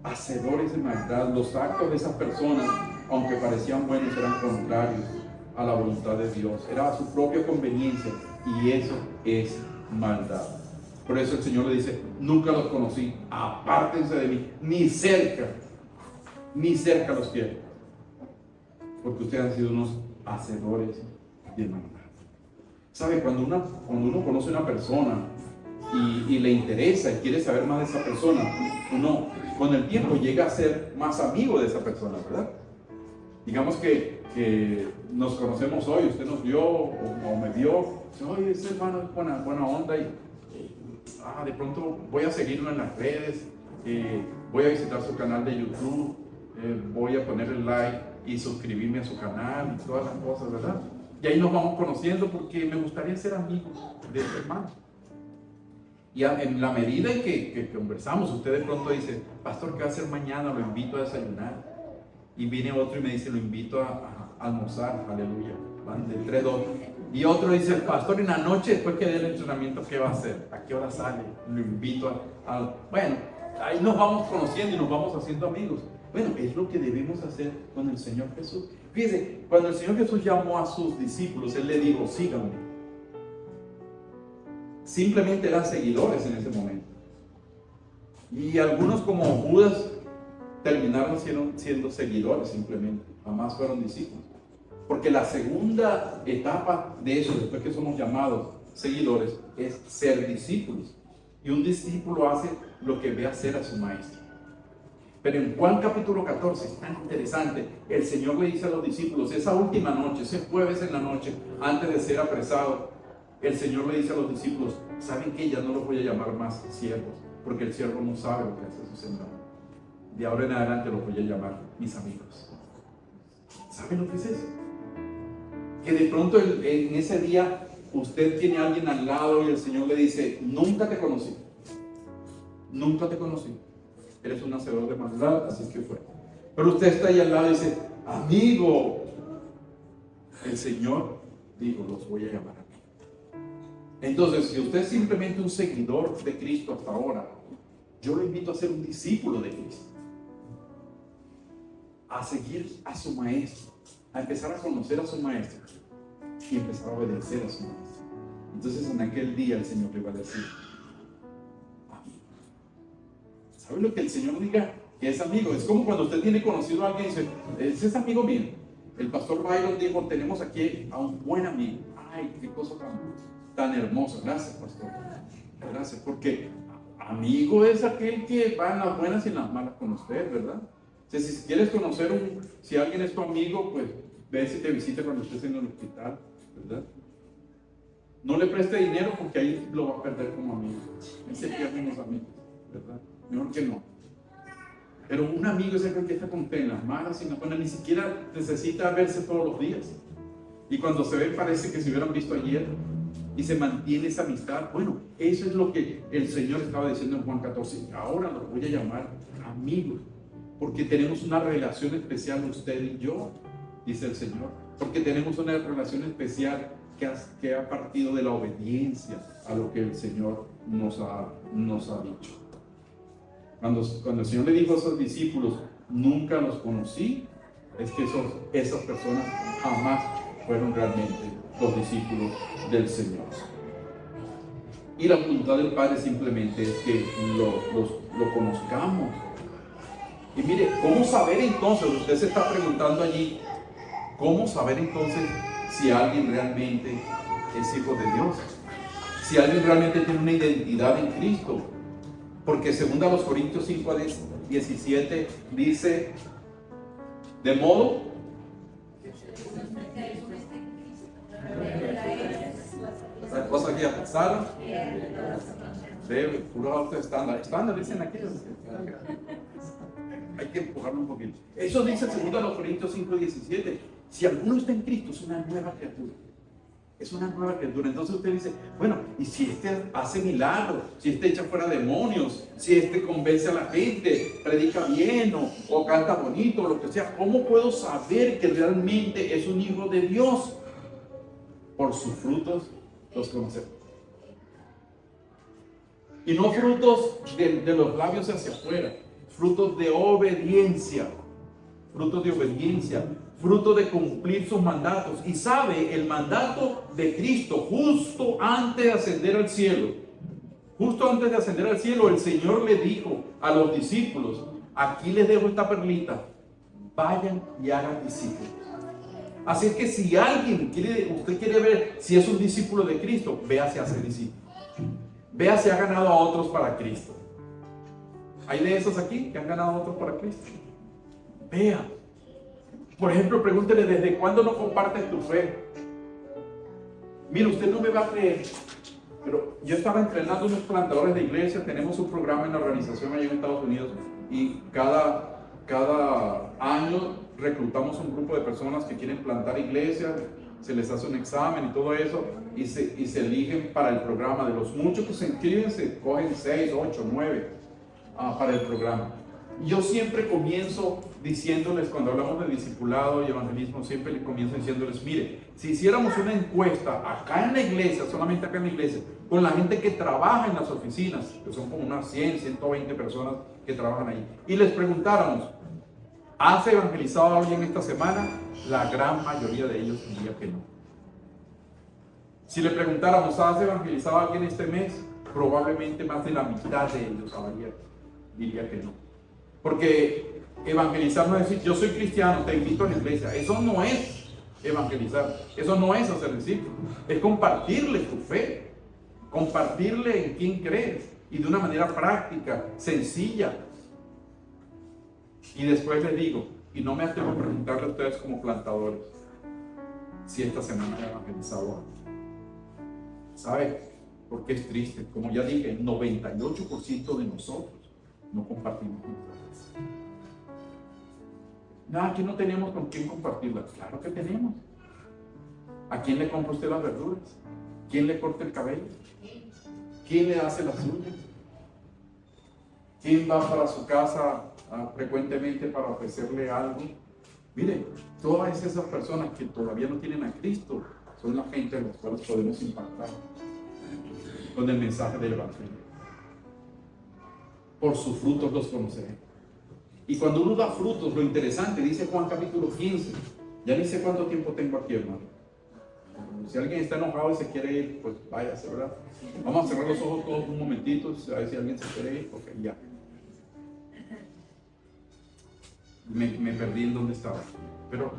Hacedores de maldad. Los actos de esas personas, aunque parecían buenos, eran contrarios a la voluntad de Dios. Era a su propia conveniencia y eso es maldad. Por eso el Señor le dice, nunca los conocí, apártense de mí, ni cerca los quiero. Porque ustedes han sido unos hacedores de maldad. ¿Sabe? Cuando uno conoce a una persona y le interesa y quiere saber más de esa persona, uno con el tiempo llega a ser más amigo de esa persona, ¿verdad? Digamos que nos conocemos hoy, usted nos vio o me vio, oye, ese hermano es buena onda y de pronto voy a seguirlo en las redes, voy a visitar su canal de YouTube, voy a ponerle like y suscribirme a su canal y todas las cosas, ¿verdad? Y ahí nos vamos conociendo porque me gustaría ser amigo de este hermano. Y en la medida en que conversamos, usted de pronto dice, pastor, ¿qué va a hacer mañana? Lo invito a desayunar. Y viene otro y me dice, lo invito a almorzar, aleluya. Van de 3, 2. Y otro dice, pastor, en la noche, después que dé el entrenamiento, ¿qué va a hacer? ¿A qué hora sale? Lo invito a... Bueno, ahí nos vamos conociendo y nos vamos haciendo amigos. Bueno, es lo que debemos hacer con el Señor Jesús. Fíjense, cuando el Señor Jesús llamó a sus discípulos, Él le dijo, síganme. Simplemente eran seguidores en ese momento. Y algunos como Judas terminaron siendo seguidores simplemente. Jamás fueron discípulos. Porque la segunda etapa de eso, después que somos llamados seguidores, es ser discípulos. Y un discípulo hace lo que ve hacer a su maestro. Pero en Juan capítulo 14, es tan interesante, el Señor le dice a los discípulos, esa última noche, ese jueves en la noche, antes de ser apresado, el Señor le dice a los discípulos, ¿saben qué? Ya no los voy a llamar más siervos, porque el siervo no sabe lo que hace su Señor. De ahora en adelante los voy a llamar mis amigos. ¿Saben lo que es eso? Que de pronto en ese día usted tiene a alguien al lado y el Señor le dice, nunca te conocí. Nunca te conocí. Eres un hacedor de maldad, así es que fue. Pero usted está ahí al lado y dice, amigo, el Señor dijo, los voy a llamar a mí. Entonces, si usted es simplemente un seguidor de Cristo hasta ahora, yo lo invito a ser un discípulo de Cristo. A seguir a su maestro, a empezar a conocer a su maestro y empezar a obedecer a su maestro. Entonces en aquel día el Señor le va a decir, amigo. ¿Sabe lo que el Señor diga? Que es amigo. Es como cuando usted tiene conocido a alguien y dice, ese es amigo mío. El pastor Byron dijo, tenemos aquí a un buen amigo. Ay, qué cosa tan hermosa. Gracias, pastor. Gracias, porque amigo es aquel que va en las buenas y en las malas con usted, ¿verdad? O sea, si quieres conocer, si alguien es tu amigo, pues ve si te visita cuando estés en el hospital, ¿verdad? No le preste dinero porque ahí lo va a perder como amigo. Ahí se pierden los amigos, ¿verdad? Mejor que no. Pero un amigo es aquel que está con usted en las malas y en las buenas, ni siquiera necesita verse todos los días. Y cuando se ven parece que se hubieran visto ayer y se mantiene esa amistad. Bueno, eso es lo que el Señor estaba diciendo en Juan 14. Ahora los voy a llamar amigos. Porque tenemos una relación especial usted y yo, dice el Señor. Porque tenemos una relación especial que ha partido de la obediencia a lo que el Señor nos ha dicho. Cuando el Señor le dijo a esos discípulos, nunca los conocí, es que esas personas jamás fueron realmente los discípulos del Señor. Y la voluntad del Padre simplemente es que lo conozcamos. Y mire, ¿cómo saber entonces? Usted se está preguntando allí, ¿cómo saber entonces si alguien realmente es hijo de Dios? Si alguien realmente tiene una identidad en Cristo. Porque según a los Corintios 5:17 dice, de modo esa cosa que ya pasaron, puro alto estándar dicen aquí. Hay que empujarlo un poquito. Eso dice segundo a los Corintios 5:17. Si alguno está en Cristo, es una nueva criatura. Es una nueva criatura. Entonces usted dice, bueno, ¿y si este hace milagros? Si este echa fuera demonios, si este convence a la gente, predica bien o canta bonito, o lo que sea, ¿cómo puedo saber que realmente es un hijo de Dios? Por sus frutos los conocemos. Y no frutos de los labios hacia afuera, frutos de obediencia, frutos de obediencia, fruto de cumplir sus mandatos. Y sabe, el mandato de Cristo, justo antes de ascender al cielo, el Señor le dijo a los discípulos, aquí les dejo esta perlita, vayan y hagan discípulos. Así es que si alguien usted quiere ver si es un discípulo de Cristo, vea si hace discípulos. Vea si ha ganado a otros para Cristo. ¿Hay de esos aquí que han ganado a otros para Cristo? Vea. Por ejemplo, pregúntele, ¿desde cuándo no compartes tu fe? Mire, usted no me va a creer, pero yo estaba entrenando unos plantadores de iglesia. Tenemos un programa en la organización allá en Estados Unidos y cada año reclutamos un grupo de personas que quieren plantar iglesias. se les hace un examen y todo eso, y se eligen para el programa. De los muchos que se inscriben, se cogen 6, 8, 9 para el programa. Yo siempre comienzo diciéndoles, cuando hablamos de discipulado y evangelismo, siempre les comienzo diciéndoles, mire, si hiciéramos una encuesta acá en la iglesia, solamente acá en la iglesia, con la gente que trabaja en las oficinas, que son como unas 100, 120 personas que trabajan ahí, y les preguntáramos, ¿has evangelizado a alguien esta semana? La gran mayoría de ellos diría que no. Si le preguntáramos, ¿has evangelizado a alguien este mes? Probablemente más de la mitad de ellos diría que no. Porque evangelizar no es decir, yo soy cristiano, te invito a la iglesia. Eso no es evangelizar, eso no es hacer discípulos. Es compartirle tu fe, compartirle en quién crees, y de una manera práctica, sencilla. Y después les digo, y no me atrevo a preguntarle a ustedes como plantadores, si esta semana he evangelizado algo. ¿Sabe? Porque es triste. Como ya dije, el 98% de nosotros no compartimos nuestra fe. No, aquí no tenemos con quién compartirla. Claro que tenemos. ¿A quién le compra usted las verduras? ¿Quién le corta el cabello? ¿Quién le hace las uñas? ¿Quién va para su casa frecuentemente para ofrecerle algo? Mire, todas esas personas que todavía no tienen a Cristo son la gente a las cuales podemos impactar con el mensaje del Evangelio. Por sus frutos los conoceré. Y cuando uno da frutos, lo interesante, dice Juan capítulo 15, ya ni sé cuánto tiempo tengo aquí, hermano. Si alguien está enojado y se quiere ir, pues váyase, ¿verdad? Vamos a cerrar los ojos todos un momentito, a ver si alguien se quiere ir, porque ya. Me perdí en dónde estaba. Pero,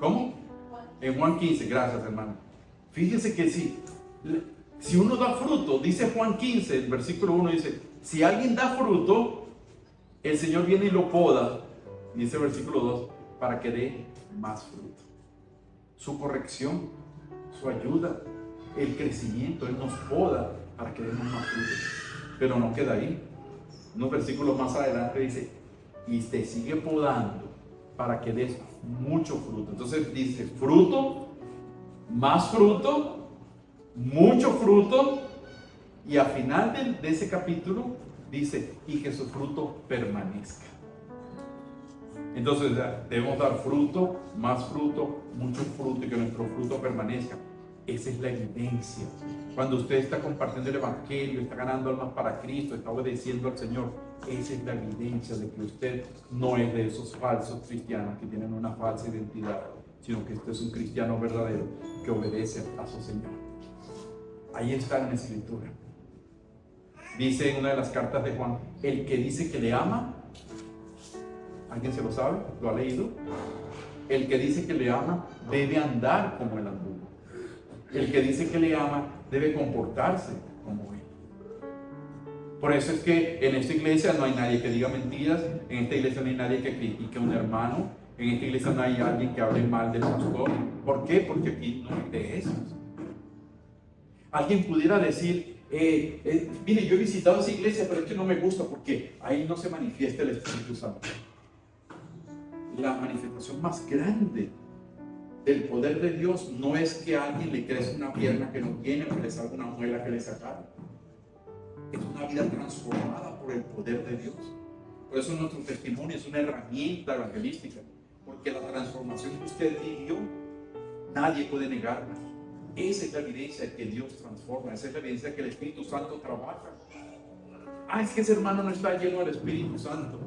¿cómo? En Juan 15, gracias, hermano. Fíjese que si uno da fruto, dice Juan 15, el versículo 1 dice, si alguien da fruto, el Señor viene y lo poda, dice el versículo 2, para que dé más fruto. Su corrección, su ayuda, el crecimiento, Él nos poda para que demos más fruto. Pero no queda ahí. Unos versículos más adelante dice, y te sigue podando para que des mucho fruto. Entonces dice, fruto, más fruto, mucho fruto, y al final de ese capítulo dice, y que su fruto permanezca. Entonces debemos dar fruto, más fruto, mucho fruto, y que nuestro fruto permanezca. Esa es la evidencia. Cuando usted está compartiendo el Evangelio, está ganando almas para Cristo, está obedeciendo al Señor, esa es la evidencia de que usted no es de esos falsos cristianos que tienen una falsa identidad, sino que usted es un cristiano verdadero que obedece a su Señor. Ahí está en la Escritura. Dice en una de las cartas de Juan, el que dice que le ama, ¿alguien se lo sabe? ¿Lo ha leído? El que dice que le ama debe andar como él anduvo. El que dice que le ama debe comportarse como él. Por eso es que en esta iglesia no hay nadie que diga mentiras, en esta iglesia no hay nadie que critique a un hermano, en esta iglesia no hay alguien que hable mal del pastor. ¿Por qué? Porque aquí no hay de esos. Alguien pudiera decir, mire, yo he visitado esa iglesia, pero es que no me gusta porque ahí no se manifiesta el Espíritu Santo. La manifestación más grande del poder de Dios no es que a alguien le crezca una pierna que no tiene o que le salga una muela que le sacaron. Es una vida transformada por el poder de Dios. Por eso nuestro testimonio es una herramienta evangelística, porque la transformación que usted vivió, nadie puede negarla. Esa es la evidencia de que Dios transforma, esa es la evidencia de que el Espíritu Santo trabaja. Es que ese hermano no está lleno del Espíritu Santo.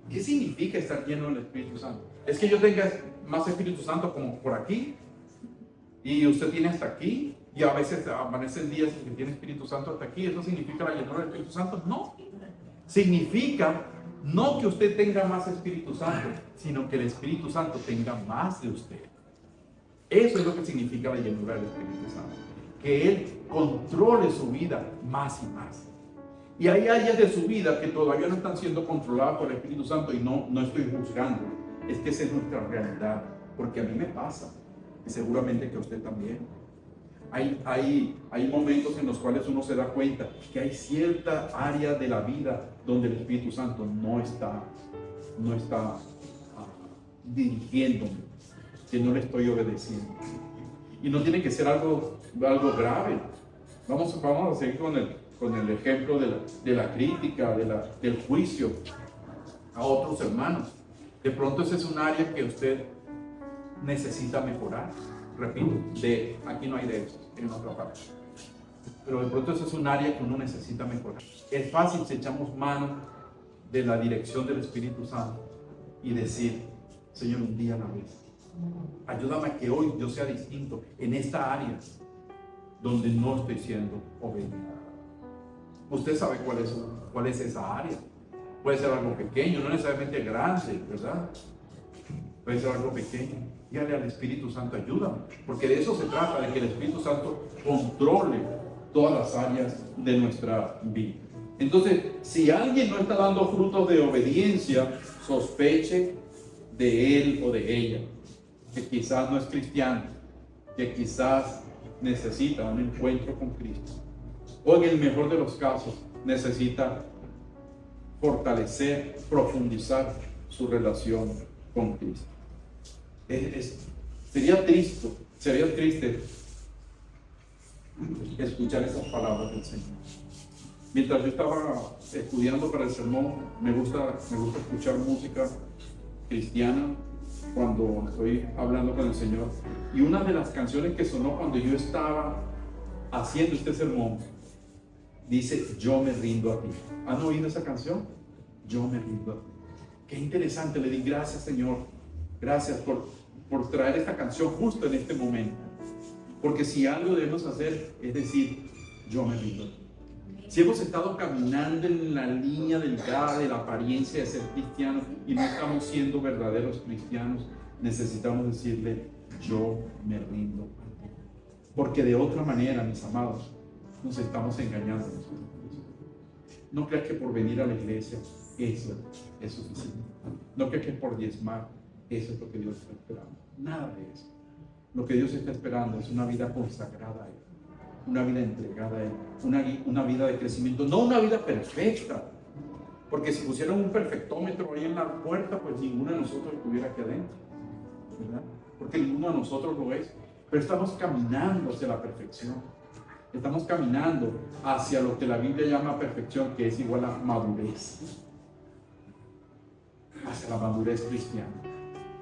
¿Qué significa estar lleno del Espíritu Santo? Es que yo tenga más Espíritu Santo como por aquí, y usted tiene hasta aquí, y a veces amanecen días en que tiene Espíritu Santo hasta aquí. ¿Eso significa la llenura del Espíritu Santo? No. Significa no que usted tenga más Espíritu Santo, sino que el Espíritu Santo tenga más de usted. Eso es lo que significa la llenura del Espíritu Santo. Que Él controle su vida más y más. Y hay áreas de su vida que todavía no están siendo controladas por el Espíritu Santo, y no estoy juzgando. Es que esa es nuestra realidad, porque a mí me pasa, y seguramente que a usted también. Hay momentos en los cuales uno se da cuenta que hay cierta área de la vida donde el Espíritu Santo no está dirigiéndome, que no le estoy obedeciendo. Y no tiene que ser algo grave. Vamos a seguir con el ejemplo de la crítica, del juicio a otros hermanos. De pronto ese es un área que usted necesita mejorar. Repito, aquí no hay de eso, en otra parte. Pero de pronto ese es un área que uno necesita mejorar. Es fácil si echamos mano de la dirección del Espíritu Santo y decir, Señor, un día a la vez. Ayúdame a que hoy yo sea distinto en esta área donde no estoy siendo obediente. Usted sabe cuál es esa área. Puede ser algo pequeño, no necesariamente grande, ¿verdad? Puede ser algo pequeño. Dígale al Espíritu Santo, ayúdame. Porque de eso se trata, de que el Espíritu Santo controle todas las áreas de nuestra vida. Entonces, si alguien no está dando frutos de obediencia, sospeche de él o de ella, que quizás no es cristiano, que quizás necesita un encuentro con Cristo, o en el mejor de los casos, necesita fortalecer, profundizar su relación con Cristo. Sería triste escuchar esas palabras del Señor. Mientras yo estaba estudiando para el sermón, me gusta escuchar música cristiana cuando estoy hablando con el Señor. Y una de las canciones que sonó cuando yo estaba haciendo este sermón dice, yo me rindo a ti. ¿Han oído esa canción? Yo me rindo a ti. Qué interesante, le di gracias, Señor. Gracias por traer esta canción justo en este momento. Porque si algo debemos hacer es decir, yo me rindo a ti. Si hemos estado caminando en la línea delgada de la apariencia de ser cristianos y no estamos siendo verdaderos cristianos, necesitamos decirle, yo me rindo. Porque de otra manera, mis amados, nos estamos engañando. No creas que por venir a la iglesia eso es suficiente. No creas que por diezmar eso es lo que Dios está esperando. Nada de eso. Lo que Dios está esperando es una vida consagrada a Él. Una vida entregada a Él, una vida de crecimiento, no una vida perfecta, porque si pusieran un perfectómetro ahí en la puerta, pues ninguno de nosotros estuviera aquí adentro, ¿verdad? Porque ninguno de nosotros lo es, pero estamos caminando hacia la perfección, estamos caminando hacia lo que la Biblia llama perfección, que es igual a madurez, hacia la madurez cristiana.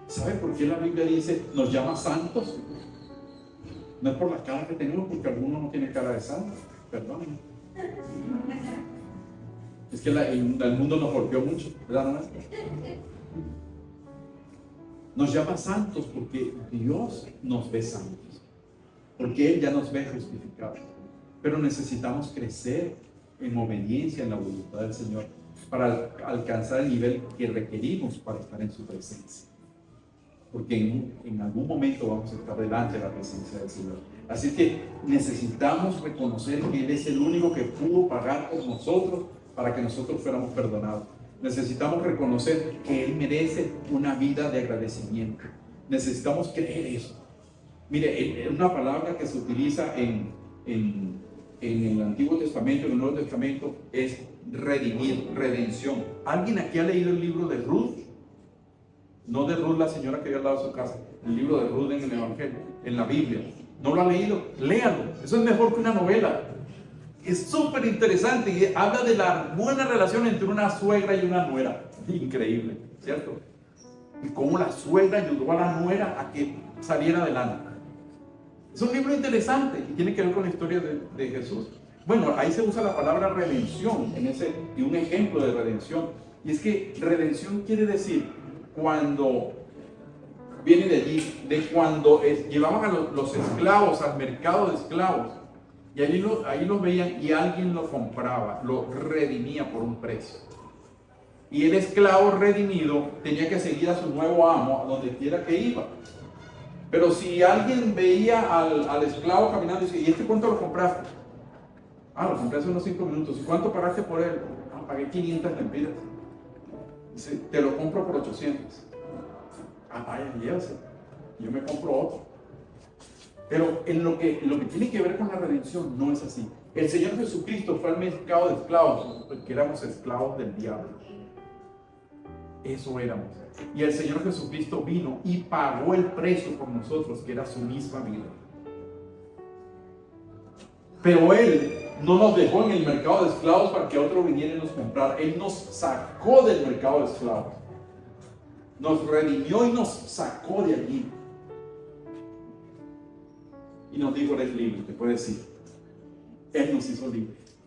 ¿Sabe por qué la Biblia dice, nos llama santos? No es por la cara que tenemos, porque alguno no tiene cara de santo, perdón. Es que el mundo nos golpeó mucho, ¿verdad? Nos llama santos porque Dios nos ve santos, porque Él ya nos ve justificados. Pero necesitamos crecer en obediencia en la voluntad del Señor para alcanzar el nivel que requerimos para estar en su presencia. Porque en algún momento vamos a estar delante de la presencia del Señor. Así que necesitamos reconocer que Él es el único que pudo pagar por nosotros para que nosotros fuéramos perdonados. Necesitamos reconocer que Él merece una vida de agradecimiento. Necesitamos creer eso. Mire, una palabra que se utiliza en el Antiguo Testamento, en el Nuevo Testamento, es redimir, redención. ¿Alguien aquí ha leído el libro de Ruth? No de Ruth, la señora que había al lado de su casa, el libro de Ruth en el Evangelio, en la Biblia. ¿No lo ha leído? Léalo. Eso es mejor que una novela. Es súper interesante y habla de la buena relación entre una suegra y una nuera. Increíble, ¿cierto? Y cómo la suegra ayudó a la nuera a que saliera adelante. Es un libro interesante y tiene que ver con la historia de Jesús. Bueno, ahí se usa la palabra redención y un ejemplo de redención. Y es que redención quiere decir cuando viene de allí, de cuando llevaban a los esclavos al mercado de esclavos y ahí los veían y alguien lo compraba, lo redimía por un precio. Y el esclavo redimido tenía que seguir a su nuevo amo a donde quiera que iba. Pero si alguien veía al esclavo caminando y decía, ¿y este cuánto lo compraste? Lo compré hace unos 5 minutos. ¿Y cuánto pagaste por él? Pagué 500 lempiras. Dice, te lo compro por 800. Vaya, llévase. Yo me compro otro. Pero en lo que tiene que ver con la redención no es así. El Señor Jesucristo fue al mercado de esclavos, porque éramos esclavos del diablo. Eso éramos. Y el Señor Jesucristo vino y pagó el precio por nosotros, que era su misma vida. Pero Él no nos dejó en el mercado de esclavos para que otro viniera y nos comprara. Él nos sacó del mercado de esclavos. Nos redimió y nos sacó de allí. Y nos dijo, eres libre, te puede decir. Él nos hizo libres.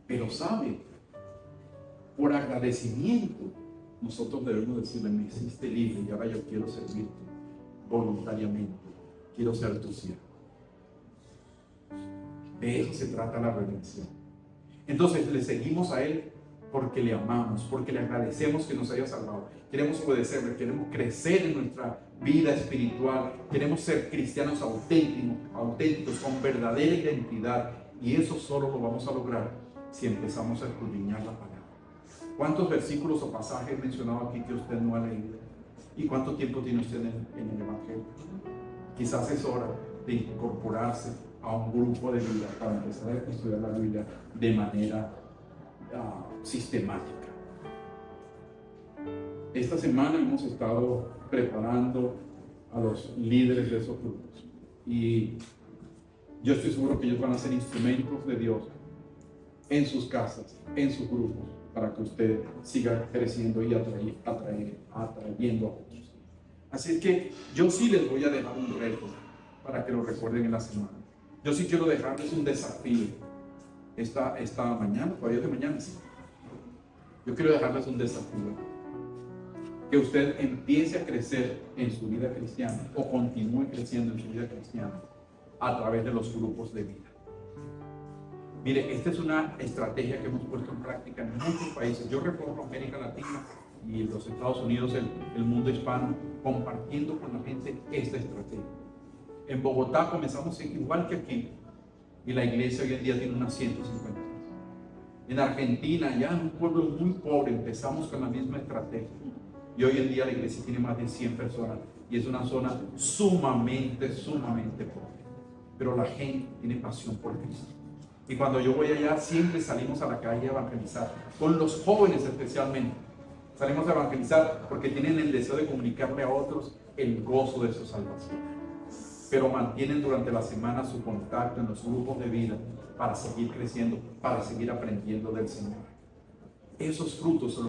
Pero sabe, por agradecimiento, nosotros debemos decirle, me hiciste libre y ahora yo quiero servirte voluntariamente. Quiero ser tu siervo. De eso se trata la redención. Entonces le seguimos a Él porque le amamos, porque le agradecemos que nos haya salvado. Queremos obedecerle, queremos crecer en nuestra vida espiritual, queremos ser cristianos auténticos, con verdadera identidad. Y eso solo lo vamos a lograr si empezamos a escudriñar la palabra. ¿Cuántos versículos o pasajes he mencionado aquí que usted no ha leído? ¿Y cuánto tiempo tiene usted en el Evangelio? Quizás es hora de incorporarse a un grupo de vida para empezar a estudiar la Biblia de manera sistemática. Esta semana hemos estado preparando a los líderes de esos grupos y yo estoy seguro que ellos van a ser instrumentos de Dios en sus casas, en sus grupos, para que usted siga creciendo y atrayendo a otros. Así es que yo sí les voy a dejar un reto para que lo recuerden en la semana. Yo sí quiero dejarles un desafío esta mañana, todavía de mañana, sí. Yo quiero dejarles un desafío. Que usted empiece a crecer en su vida cristiana o continúe creciendo en su vida cristiana a través de los grupos de vida. Mire, esta es una estrategia que hemos puesto en práctica en muchos países. Yo recorro América Latina y los Estados Unidos, el mundo hispano, compartiendo con la gente esta estrategia. En Bogotá comenzamos igual que aquí y la iglesia hoy en día tiene unas 150. En Argentina, ya en un pueblo muy pobre, empezamos con la misma estrategia. Y hoy en día la iglesia tiene más de 100 personas y es una zona sumamente pobre. Pero la gente tiene pasión por Cristo. Y cuando yo voy allá, siempre salimos a la calle a evangelizar, con los jóvenes especialmente. Salimos a evangelizar porque tienen el deseo de comunicarle a otros el gozo de su salvación. Pero mantienen durante la semana su contacto en los grupos de vida para seguir creciendo, para seguir aprendiendo del Señor. Esos frutos son